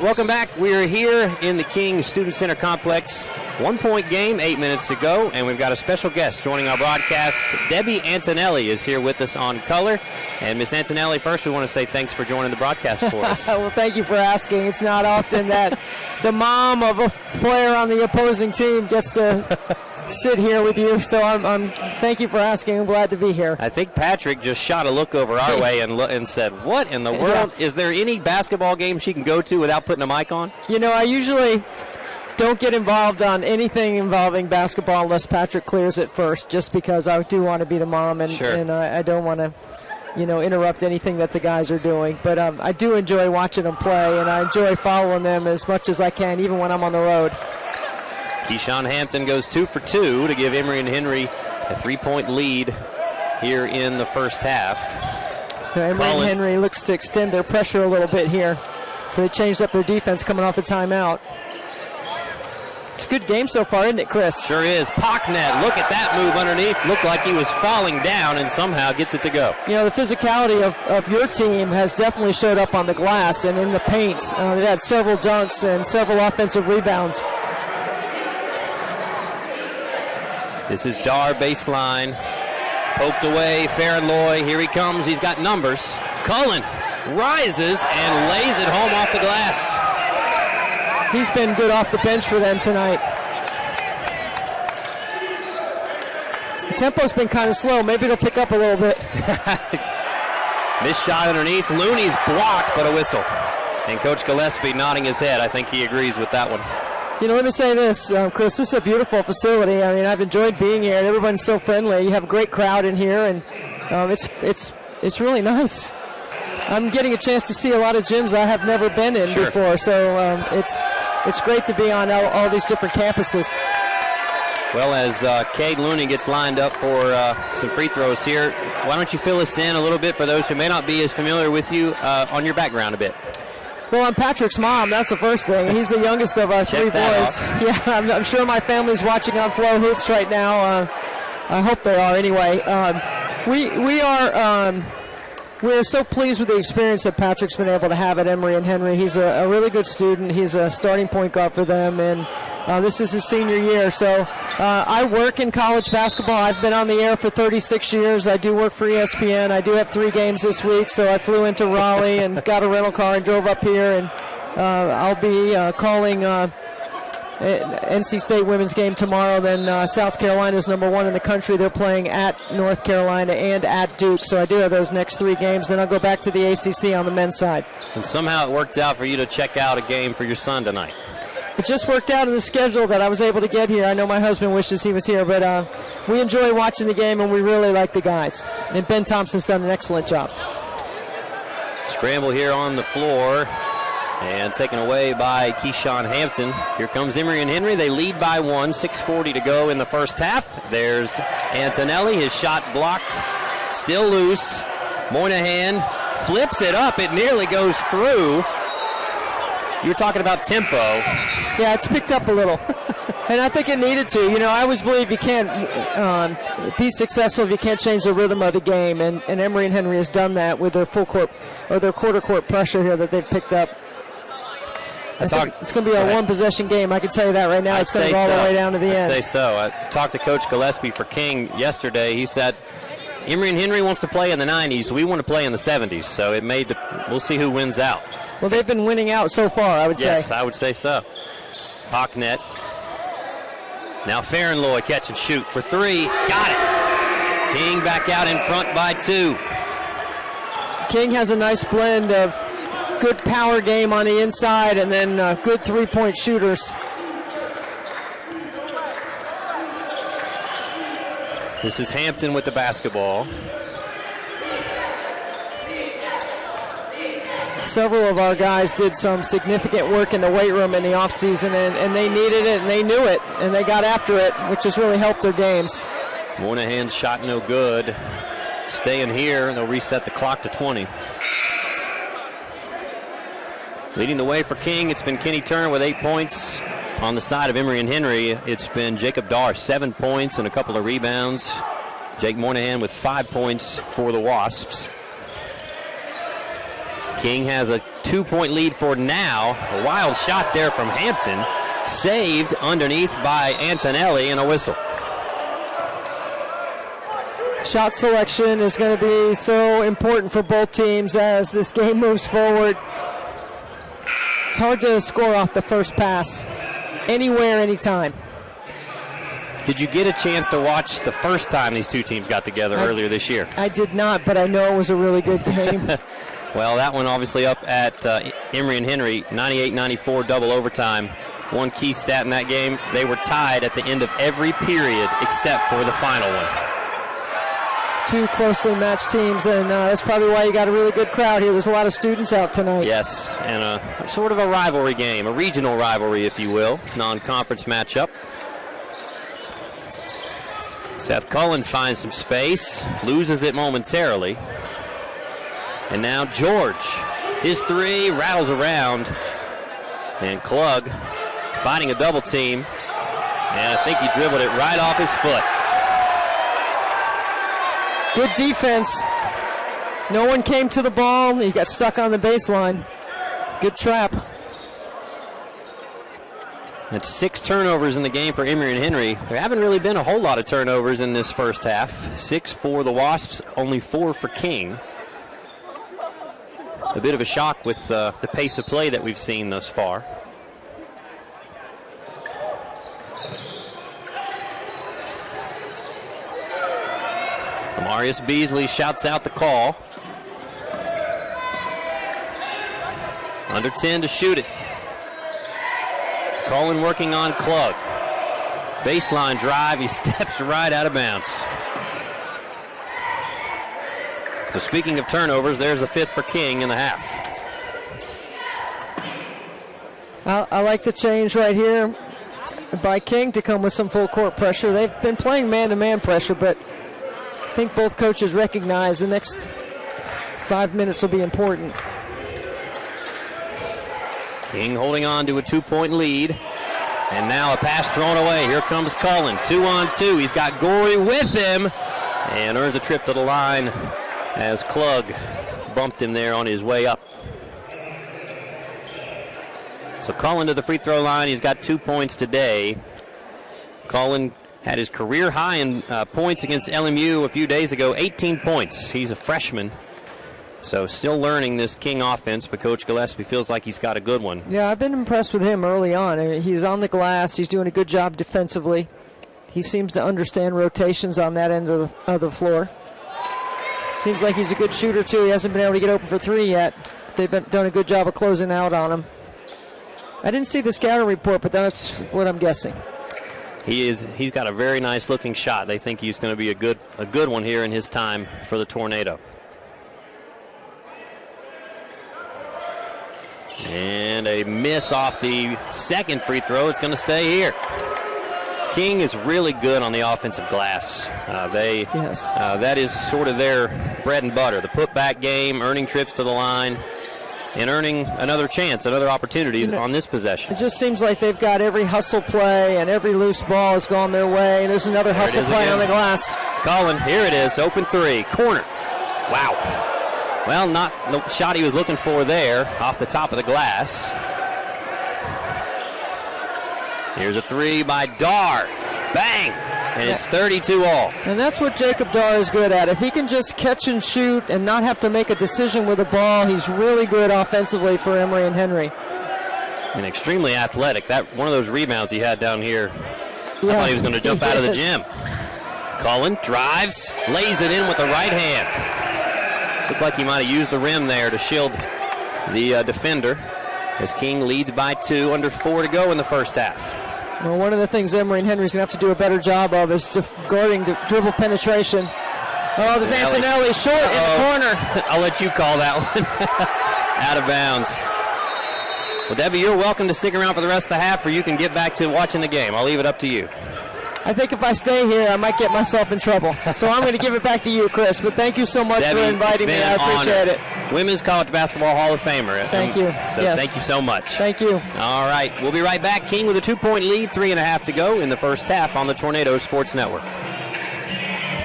Welcome back. We are here in the King Student Center Complex. 1-point game, 8 minutes to go, and we've got a special guest joining our broadcast. Debbie Antonelli is here with us on color. And Miss Antonelli, first we want to say thanks for joining the broadcast for us. Well, thank you for asking. It's not often that the mom of a player on the opposing team gets to sit here with you, so I'm thank you for asking. I'm glad to be here. I think Patrick just shot a look over our way and said, what in the world? Is there any basketball game she can go to without putting a mic on? You know, I usually don't get involved on anything involving basketball unless Patrick clears it first, just because I do want to be the mom, and, sure. and I don't want to, interrupt anything that the guys are doing. But I do enjoy watching them play, and I enjoy following them as much as I can, even when I'm on the road. Keyshawn Hampton goes 2 for 2 to give Emory and Henry a 3-point lead here in the first half. So Emory and Henry looks to extend their pressure a little bit here. So they changed up their defense coming off the timeout. It's a good game so far, isn't it, Chris? Sure is. Pocknet, look at that move underneath. Looked like he was falling down and somehow gets it to go. You know, the physicality of your team has definitely showed up on the glass and in the paint. They've had several dunks and several offensive rebounds. This is Dar baseline. Poked away, Farrell. Here he comes. He's got numbers. Cullen rises and lays it home off the glass. He's been good off the bench for them tonight. The tempo's been kind of slow. Maybe it'll pick up a little bit. Missed shot underneath. Looney's blocked, but a whistle. And Coach Gillespie nodding his head. I think he agrees with that one. You know, let me say this, Chris. This is a beautiful facility. I mean, I've enjoyed being here, and everyone's so friendly. You have a great crowd in here, and it's really nice. I'm getting a chance to see a lot of gyms I have never been in before, so it's great to be on all these different campuses. Well, as Cade Looney gets lined up for some free throws here, why don't you fill us in a little bit for those who may not be as familiar with you on your background a bit? Well, I'm Patrick's mom. That's the first thing. He's the youngest of our three boys. Yeah, I'm sure my family's watching on Flow Hoops right now. I hope they are anyway. We're so pleased with the experience that Patrick's been able to have at Emory and Henry. He's a really good student. He's a starting point guard for them, and this is his senior year. So I work in college basketball. I've been on the air for 36 years. I do work for ESPN. I do have 3 games this week, so I flew into Raleigh and got a rental car and drove up here, and I'll be calling NC State women's game tomorrow. Then South Carolina's number 1 in the country. They're playing at North Carolina and at Duke. So I do have those next 3 games. Then I'll go back to the ACC on the men's side. And somehow it worked out for you to check out a game for your son tonight. It just worked out in the schedule that I was able to get here. I know my husband wishes he was here, but we enjoy watching the game, and we really like the guys. And Ben Thompson's done an excellent job. Scramble here on the floor. And taken away by Keyshawn Hampton. Here comes Emory and Henry. They lead by 1, 6:40 to go in the first half. There's Antonelli. His shot blocked. Still loose. Moynihan flips it up. It nearly goes through. You were talking about tempo. Yeah, it's picked up a little. And I think it needed to. You know, I always believe you can't be successful if you can't change the rhythm of the game. And Emory and Henry has done that with their full court or their quarter court pressure here that they've picked up. It's going to be a one-possession game. I can tell you that right now. It's going to go all the way down to the end. I'd say so. I talked to Coach Gillespie for King yesterday. He said Emory and Henry wants to play in the 90s. We want to play in the 70s. So we'll see who wins out. Well, they've been winning out so far, I would say. Yes, I would say so. Pocknet. Now Farrell catch and shoot for 3. Got it. King back out in front by 2. King has a nice blend of good power game on the inside and then good three-point shooters. This is Hampton with the basketball. Several of our guys did some significant work in the weight room in the offseason, and they needed it, and they knew it, and they got after it, which has really helped their games. Moynihan's shot no good. Staying here, and they'll reset the clock to 20. Leading the way for King, it's been Kenny Turner with 8 points. On the side of Emory and Henry, it's been Jacob Dar, 7 points and a couple of rebounds. Jake Moynihan with 5 points for the Wasps. King has a 2-point lead for now. A wild shot there from Hampton. Saved underneath by Antonelli, and a whistle. Shot selection is going to be so important for both teams as this game moves forward. It's hard to score off the first pass anywhere, anytime. Did you get a chance to watch the first time these two teams got together earlier this year? I did not, but I know it was a really good game. Well, that one obviously up at Emory and Henry, 98-94 double overtime. One key stat in that game, they were tied at the end of every period except for the final one. Two closely matched teams, and that's probably why you got a really good crowd here. There's a lot of students out tonight. Yes, and a sort of a rivalry game, a regional rivalry, if you will, non-conference matchup. Seth Cullen finds some space, loses it momentarily. And now George, his three rattles around, and Klug fighting a double team, and I think he dribbled it right off his foot. Good defense. No one came to the ball. He got stuck on the baseline. Good trap. That's 6 turnovers in the game for Emory and Henry. There haven't really been a whole lot of turnovers in this first half. 6 for the Wasps, only 4 for King. A bit of a shock with the pace of play that we've seen thus far. Marius Beasley shouts out the call. Under 10 to shoot it. Cullen working on Klug. Baseline drive, he steps right out of bounds. So speaking of turnovers, there's the 5th for King in the half. I like the change right here by King to come with some full court pressure. They've been playing man-to-man pressure, but I think both coaches recognize the next 5 minutes will be important. King holding on to a 2-point lead. And now a pass thrown away. Here comes Cullen. 2-on-2. He's got Gorey with him. And earns a trip to the line as Klug bumped him there on his way up. So Cullen to the free throw line. He's got 2 points today. Cullen had his career high in points against LMU a few days ago. 18 points. He's a freshman. So still learning this King offense, but Coach Gillespie feels like he's got a good one. Yeah, I've been impressed with him early on. I mean, he's on the glass. He's doing a good job defensively. He seems to understand rotations on that end of the floor. Seems like he's a good shooter, too. He hasn't been able to get open for 3 yet. They've done a good job of closing out on him. I didn't see the scouting report, but that's what I'm guessing. He's got a very nice looking shot. They think he's going to be a good one here in his time for the Tornado. And a miss off the second free throw. It's going to stay here. King is really good on the offensive glass. That is sort of their bread and butter. The putback game, earning trips to the line, and earning another chance, another opportunity on this possession. It just seems like they've got every hustle play and every loose ball has gone their way. There's another hustle play again on the glass. Cullen, here it is, open three, corner. Wow. Well, not the shot he was looking for there, off the top of the glass. Here's a three by Dar. Bang! And it's 32 all. And that's what Jacob Dar is good at. If he can just catch and shoot and not have to make a decision with the ball, he's really good offensively for Emory and Henry. And extremely athletic. That one of those rebounds he had down here, I thought he was going to jump out of the gym. Cullen drives, lays it in with the right hand. Looked like he might have used the rim there to shield the defender. As King leads by 2, under 4 to go in the first half. Well, one of the things Emory and Henry's going to have to do a better job of is guarding the dribble penetration. Oh, there's Antonelli short in the corner. I'll let you call that one. Out of bounds. Well, Debbie, you're welcome to stick around for the rest of the half, or you can get back to watching the game. I'll leave it up to you. I think if I stay here, I might get myself in trouble. So I'm going to give it back to you, Chris. But thank you so much Debbie, for inviting me. I appreciate it. Women's College Basketball Hall of Famer. Thank you. So Thank you so much. Thank you. All right. We'll be right back. King with a 2-point lead, 3.5 to go in the first half on the Tornado Sports Network.